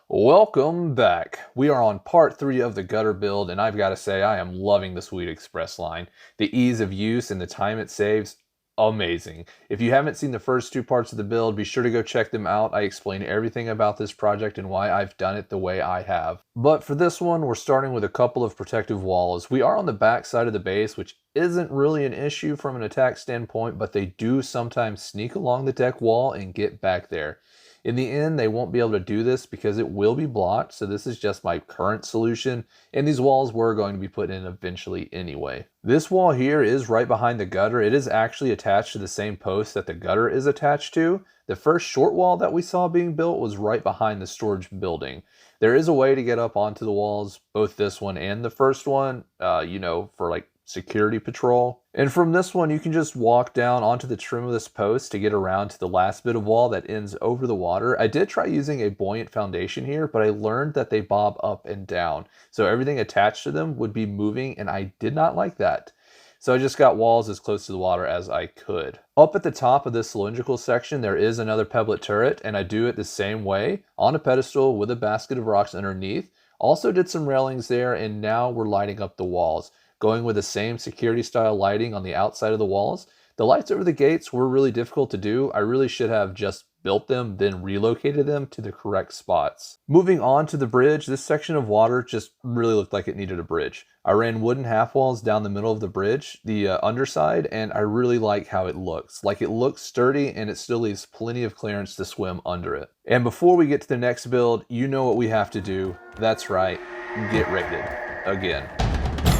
Welcome back. We are on part 3 of the gutter build, and I've got to say I am loving the Sweet Express line. The ease of use and the time it saves, amazing. If you haven't seen the first 2 parts of the build, be sure to go check them out. I explain everything about this project and why I've done it the way I have. But for this one, we're starting with a couple of protective walls. We are on the back side of the base, which isn't really an issue from an attack standpoint, but they do sometimes sneak along the deck wall and get back there. In the end, they won't be able to do this because it will be blocked, so this is just my current solution, and these walls were going to be put in eventually anyway. This wall here is right behind the gutter. It is actually attached to the same post that the gutter is attached to. The first short wall that we saw being built was right behind the storage building. There is a way to get up onto the walls, both this one and the first one, for like security patrol. And from this one, you can just walk down onto the trim of this post to get around to the last bit of wall that ends over the water. I did try using a buoyant foundation here, but I learned that they bob up and down. So everything attached to them would be moving, and I did not like that. So I just got walls as close to the water as I could. Up at the top of this cylindrical section, there is another pebblet turret, and I do it the same way, on a pedestal with a basket of rocks underneath. Also did some railings there, and now we're lighting up the walls, going with the same security style lighting on the outside of the walls. The lights over the gates were really difficult to do. I really should have just built them, then relocated them to the correct spots. Moving on to the bridge, this section of water just really looked like it needed a bridge. I ran wooden half walls down the middle of the bridge, the underside, and I really like how it looks. Like, it looks sturdy and it still leaves plenty of clearance to swim under it. And before we get to the next build, you know what we have to do. That's right, get raided again.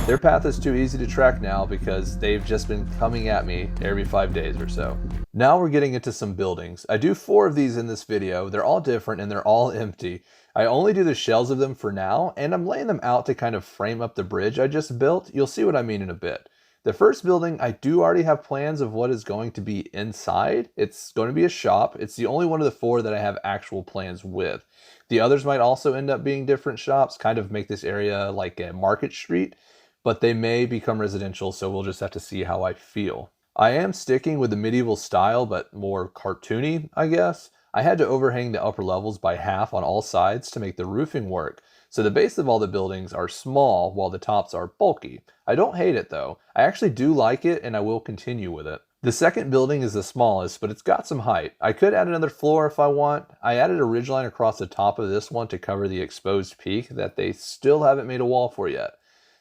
Their path is too easy to track now because they've just been coming at me every 5 days or so. Now we're getting into some buildings. I do 4 of these in this video. They're all different and they're all empty. I only do the shells of them for now, and I'm laying them out to kind of frame up the bridge I just built. You'll see what I mean in a bit. The first building, I do already have plans of what is going to be inside. It's going to be a shop. It's the only one of the 4 that I have actual plans with. The others might also end up being different shops, kind of make this area like a market street, but they may become residential, so we'll just have to see how I feel. I am sticking with the medieval style, but more cartoony, I guess. I had to overhang the upper levels by half on all sides to make the roofing work, so the base of all the buildings are small while the tops are bulky. I don't hate it though. I actually do like it, and I will continue with it. The second building is the smallest, but it's got some height. I could add another floor if I want. I added a ridgeline across the top of this one to cover the exposed peak that they still haven't made a wall for yet.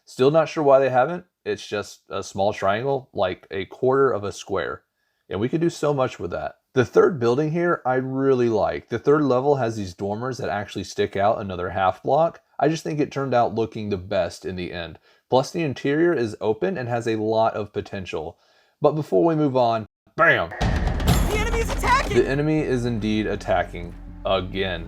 Still not sure why they haven't. It's just a small triangle, like a quarter of a square. And we could do so much with that. The third building here, I really like. The third level has these dormers that actually stick out another half block. I just think it turned out looking the best in the end. Plus the interior is open and has a lot of potential. But before we move on, bam! The enemy is attacking! The enemy is indeed attacking again.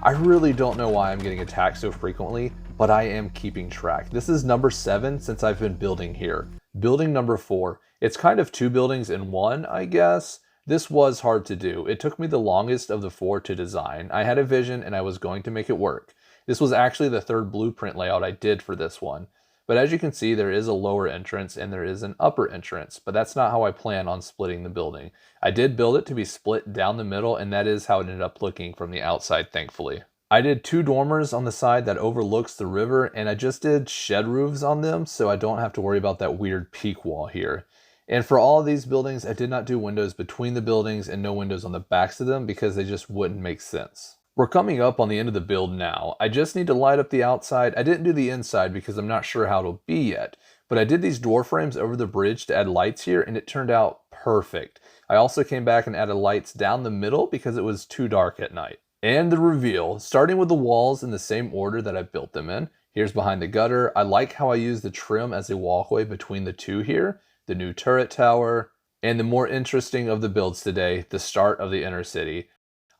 I really don't know why I'm getting attacked so frequently, but I am keeping track. This is number 7 since I've been building here. Building number 4. It's kind of 2 buildings in one, I guess. This was hard to do. It took me the longest of the 4 to design. I had a vision and I was going to make it work. This was actually the 3rd blueprint layout I did for this one. But as you can see, there is a lower entrance and there is an upper entrance, but that's not how I plan on splitting the building. I did build it to be split down the middle, and that is how it ended up looking from the outside, thankfully. I did 2 dormers on the side that overlooks the river, and I just did shed roofs on them so I don't have to worry about that weird peak wall here. And for all of these buildings, I did not do windows between the buildings and no windows on the backs of them because they just wouldn't make sense. We're coming up on the end of the build now. I just need to light up the outside. I didn't do the inside because I'm not sure how it'll be yet, but I did these door frames over the bridge to add lights here, and it turned out perfect. I also came back and added lights down the middle because it was too dark at night. And the reveal, starting with the walls in the same order that I built them in. Here's behind the gutter. I like how I use the trim as a walkway between the 2 here, the new turret tower, and the more interesting of the builds today, the start of the inner city.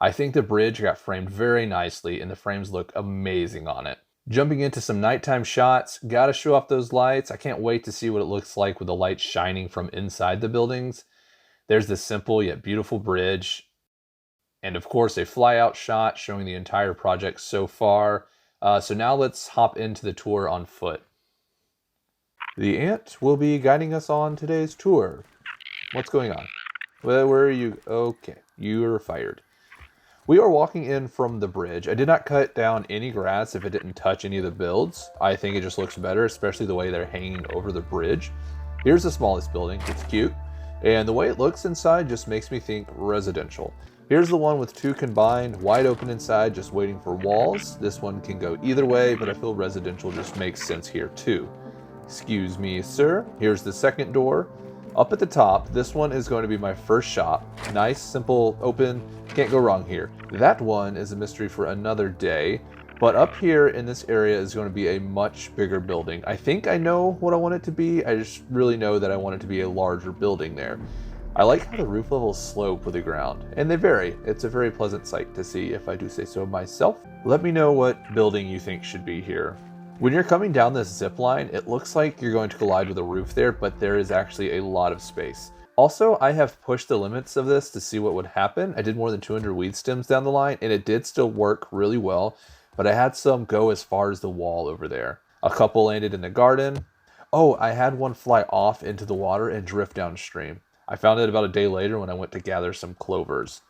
I think the bridge got framed very nicely and the frames look amazing on it. Jumping into some nighttime shots, gotta show off those lights. I can't wait to see what it looks like with the lights shining from inside the buildings. There's this simple yet beautiful bridge. And of course, a fly-out shot showing the entire project so far. So now let's hop into the tour on foot. The ant will be guiding us on today's tour. What's going on? Where are you? Okay, you're fired. We are walking in from the bridge. I did not cut down any grass if it didn't touch any of the builds. I think it just looks better, especially the way they're hanging over the bridge. Here's the smallest building. It's cute. And the way it looks inside just makes me think residential. Here's the one with 2 combined, wide open inside, just waiting for walls. This one can go either way, but I feel residential just makes sense here too. Excuse me, sir. Here's the second door. Up at the top, this one is going to be my first shop. Nice, simple, open, can't go wrong here. That one is a mystery for another day, but up here in this area is going to be a much bigger building. I think I know what I want it to be. I just really know that I want it to be a larger building there. I like how the roof levels slope with the ground, and they vary. It's a very pleasant sight to see, if I do say so myself. Let me know what building you think should be here. When you're coming down this zip line, it looks like you're going to collide with a roof there, but there is actually a lot of space. Also, I have pushed the limits of this to see what would happen. I did more than 200 weed stems down the line, and it did still work really well, but I had some go as far as the wall over there. A couple landed in the garden. Oh, I had one fly off into the water and drift downstream. I found it about a day later when I went to gather some clovers.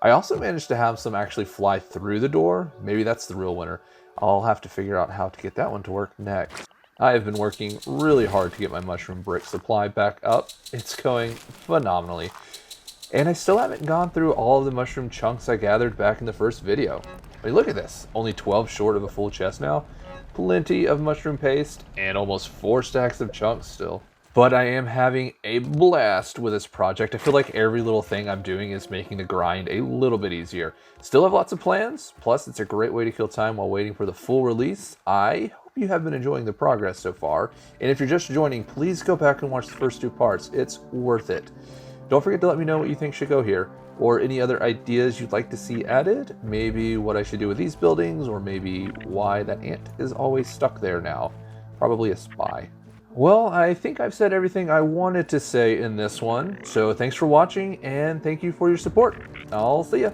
I also managed to have some actually fly through the door. Maybe that's the real winner. I'll have to figure out how to get that one to work next. I have been working really hard to get my mushroom brick supply back up. It's going phenomenally. And I still haven't gone through all of the mushroom chunks I gathered back in the first video. I mean, look at this. Only 12 short of a full chest now. Plenty of mushroom paste and almost 4 stacks of chunks still. But I am having a blast with this project. I feel like every little thing I'm doing is making the grind a little bit easier. Still have lots of plans, plus it's a great way to kill time while waiting for the full release. I hope you have been enjoying the progress so far, and if you're just joining, please go back and watch the first 2 parts. It's worth it. Don't forget to let me know what you think should go here, or any other ideas you'd like to see added, maybe what I should do with these buildings, or maybe why that ant is always stuck there now. Probably a spy. Well, I think I've said everything I wanted to say in this one, so thanks for watching, and thank you for your support. I'll see ya.